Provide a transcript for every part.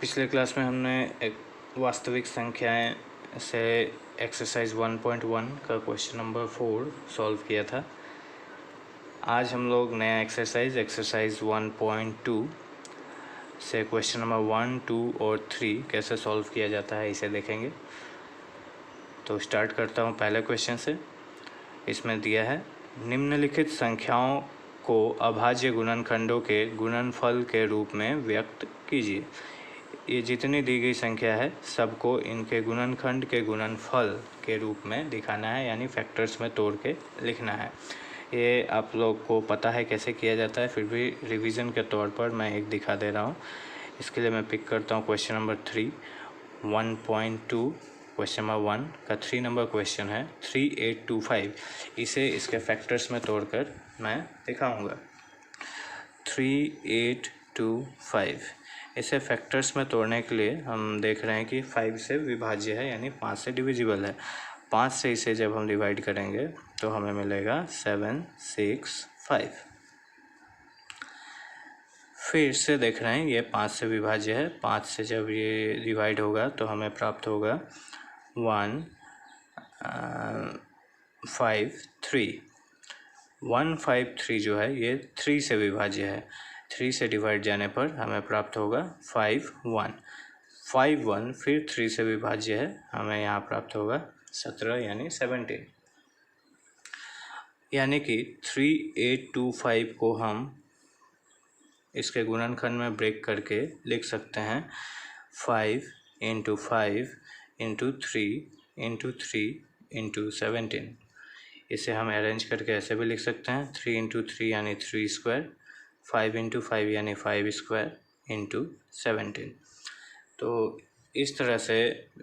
पिछले क्लास में हमने एक वास्तविक संख्याएं से एक्सरसाइज 1.1 का क्वेश्चन नंबर 4 सॉल्व किया था। आज हम लोग नया एक्सरसाइज 1.2 से क्वेश्चन नंबर 1, 2 और 3 कैसे सॉल्व किया जाता है इसे देखेंगे। तो स्टार्ट करता हूँ पहले क्वेश्चन से। इसमें दिया है निम्नलिखित संख्याओं को अभाज्य गुणनखंडों के गुणनफल के रूप में व्यक्त कीजिए। ये जितनी दी गई संख्या है सबको इनके गुणनखंड के गुणनफल के रूप में दिखाना है, यानी फैक्टर्स में तोड़ के लिखना है। ये आप लोग को पता है कैसे किया जाता है, फिर भी रिवीजन के तौर पर मैं एक दिखा दे रहा हूँ। इसके लिए मैं पिक करता हूँ क्वेश्चन नंबर 3 1.2 क्वेश्चन नंबर 1 का 3 नंबर क्वेश्चन है 3825। इसे इसके फैक्टर्स में तोड़कर मैं दिखाऊंगा। 3825 इसे फैक्टर्स में तोड़ने के लिए हम देख रहे हैं कि 5 से विभाज्य है, यानी 5 से डिविजिबल है। 5 से इसे जब हम डिवाइड करेंगे तो हमें मिलेगा 765। फिर से देख रहे हैं ये 5 से विभाज्य है। 5 से जब ये डिवाइड होगा तो हमें प्राप्त होगा 153। 153 जो है ये 3 से विभाज्य है। 3 से डिवाइड जाने पर हमें प्राप्त होगा 51। 51 फिर 3 से विभाज्य है, हमें यहाँ प्राप्त होगा 17 यानी 17। यानी कि 3825 को हम इसके गुणनखंड में ब्रेक करके लिख सकते हैं 5 × 5 × 3 × 3 × 17। इसे हम अरेंज करके ऐसे भी लिख सकते हैं 3 × 3 यानी 3 स्क्वायर, 5 × 5 यानी 5 स्क्वायर × 17। तो इस तरह से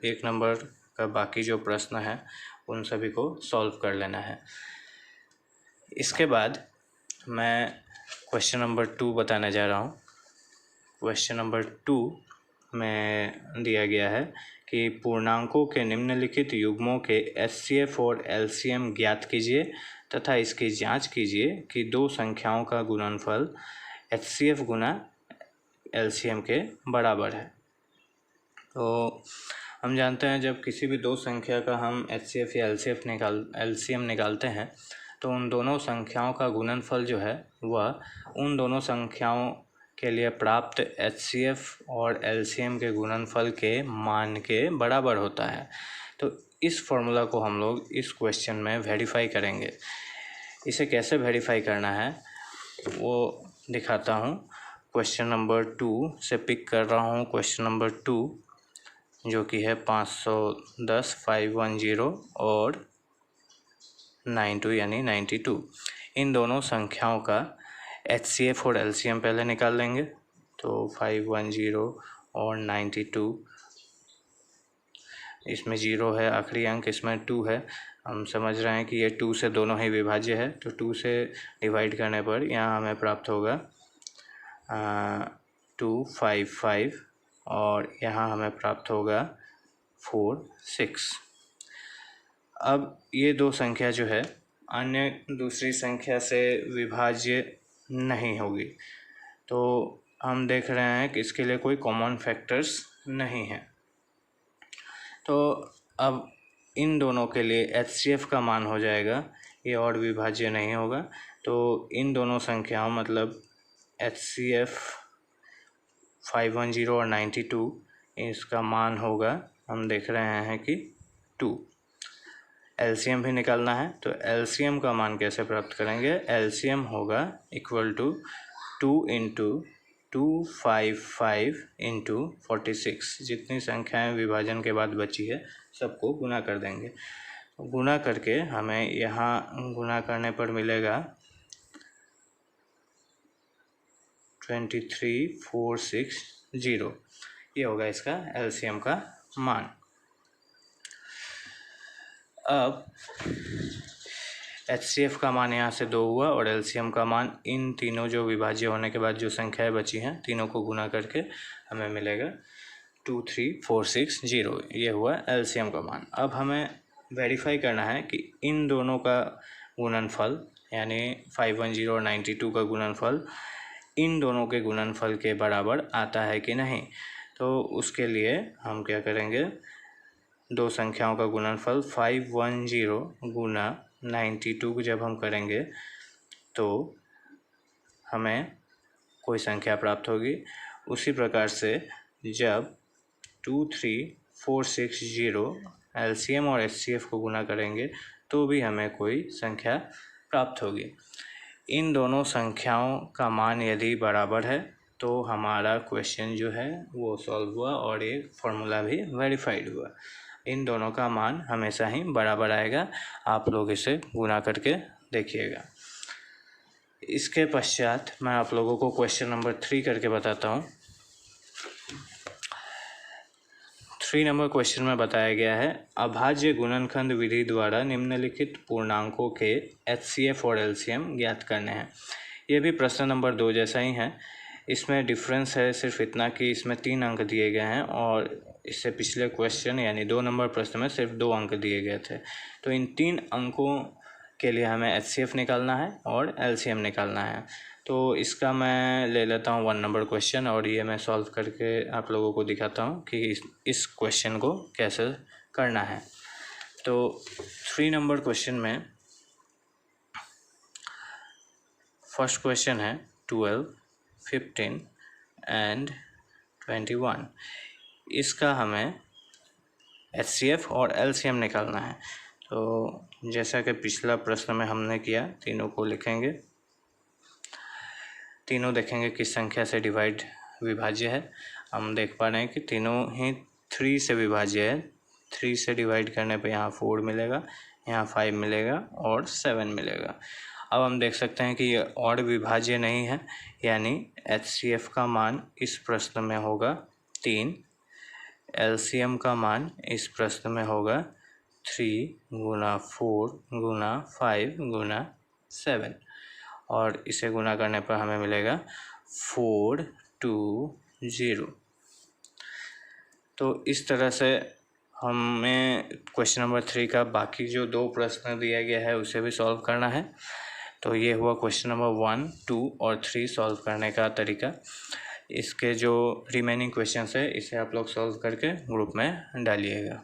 एक नंबर का बाकी जो प्रश्न है उन सभी को सॉल्व कर लेना है। इसके बाद मैं क्वेश्चन नंबर 2 बताने जा रहा हूँ। क्वेश्चन नंबर 2 में दिया गया है कि पूर्णांकों के निम्नलिखित युग्मों के HCF और LCM ज्ञात कीजिए तथा इसकी जांच कीजिए कि दो संख्याओं का गुणनफल HCF गुना LCM के बराबर है। तो हम जानते हैं जब किसी भी दो संख्या का हम HCF या LCM निकालते हैं तो उन दोनों संख्याओं का गुणनफल जो है वह उन दोनों संख्याओं के लिए प्राप्त HCF और LCM के गुणनफल के मान के बराबर होता है। तो इस फॉर्मूला को हम लोग इस क्वेश्चन में वेरीफाई करेंगे। इसे कैसे वेरीफाई करना है वो दिखाता हूँ। क्वेश्चन नंबर 2 से पिक कर रहा हूँ क्वेश्चन नंबर 2 जो कि है 510, 510 और 92 यानी 92। इन दोनों संख्याओं का HCF और LCM पहले निकाल लेंगे। तो 510 और 92, इसमें 0 है आखिरी अंक, इसमें 2 है। हम समझ रहे हैं कि ये 2 से दोनों ही विभाज्य है, तो 2 से डिवाइड करने पर यहाँ हमें प्राप्त होगा 255 और यहाँ हमें प्राप्त होगा 46। अब ये दो संख्या जो है अन्य दूसरी संख्या से विभाज्य नहीं होगी, तो हम देख रहे हैं कि इसके लिए कोई कॉमन फैक्टर्स नहीं है। तो अब इन दोनों के लिए HCF का मान हो जाएगा, ये और विभाज्य नहीं होगा। तो इन दोनों संख्याओं मतलब HCF 510 और 92 इसका मान होगा, हम देख रहे हैं कि 2। LCM भी निकालना है, तो LCM का मान कैसे प्राप्त करेंगे? LCM होगा इक्वल टू 2 × 255 × 46। जितनी संख्याएं विभाजन के बाद बची है सबको गुना कर देंगे। गुना करके हमें यहाँ गुना करने पर मिलेगा 23460। ये होगा इसका LCM का मान। अब HCF का मान यहाँ से 2 हुआ और LCM का मान इन तीनों जो विभाज्य होने के बाद जो संख्याएं बची हैं तीनों को गुना करके हमें मिलेगा 23460। ये हुआ LCM का मान। अब हमें वेरीफाई करना है कि इन दोनों का गुणनफल यानी 510 और 92 का गुणनफल इन दोनों के गुणनफल के बराबर आता है कि नहीं। तो उसके लिए हम क्या करेंगे, दो संख्याओं का गुणनफल 510 गुना 92 जब हम करेंगे तो हमें कोई संख्या प्राप्त होगी। उसी प्रकार से जब 23460 एलसीएम और एचसीएफ को गुना करेंगे तो भी हमें कोई संख्या प्राप्त होगी। इन दोनों संख्याओं का मान यदि बराबर है तो हमारा क्वेश्चन जो है वो सॉल्व हुआ और एक फॉर्मूला भी वेरीफाइड हुआ। इन दोनों का मान हमेशा ही बराबर आएगा। आप लोग इसे गुना करके देखिएगा। इसके पश्चात मैं आप लोगों को क्वेश्चन नंबर 3 करके बताता हूँ। 3 नंबर क्वेश्चन में बताया गया है, अभाज्य गुणनखंड विधि द्वारा निम्नलिखित पूर्णांकों के एचसीएफ और एलसीएम ज्ञात करने हैं। ये भी प्रश्न नंबर 2 जैसा ही है। इसमें डिफरेंस है सिर्फ इतना कि इसमें 3 अंक दिए गए हैं और इससे पिछले क्वेश्चन यानी 2 नंबर प्रश्न में सिर्फ 2 अंक दिए गए थे। तो इन 3 अंकों के लिए हमें एचसीएफ निकालना है और एलसीएम निकालना है। तो इसका मैं ले लेता हूँ 1 नंबर क्वेश्चन और ये मैं सॉल्व करके आप लोगों को दिखाता हूँ कि इस क्वेश्चन को कैसे करना है। तो 3 नंबर क्वेश्चन में फर्स्ट क्वेश्चन है 12, 15 एंड 21। इसका हमें एचसीएफ और एलसीएम निकालना है। तो जैसा कि पिछला प्रश्न में हमने किया, तीनों को लिखेंगे, तीनों देखेंगे किस संख्या से विभाज्य है। हम देख पा रहे हैं कि तीनों ही 3 से विभाज्य है। 3 से डिवाइड करने पे यहाँ 4 मिलेगा, यहाँ 5 मिलेगा और 7 मिलेगा। अब हम देख सकते हैं कि ये और विभाज्य नहीं है, यानी एचसीएफ का मान इस प्रश्न में होगा 3, एलसीएम का मान इस प्रश्न में होगा 3 गुना 4 गुना 5 गुना 7 और इसे गुना करने पर हमें मिलेगा 420। तो इस तरह से हमें क्वेश्चन नंबर 3 का बाकी जो 2 प्रश्न दिया गया है उसे भी सॉल्व करना है। तो ये हुआ क्वेश्चन नंबर 1, 2 और 3 सॉल्व करने का तरीका। इसके जो रिमेनिंग क्वेश्चंस है इसे आप लोग सॉल्व करके ग्रुप में डालिएगा।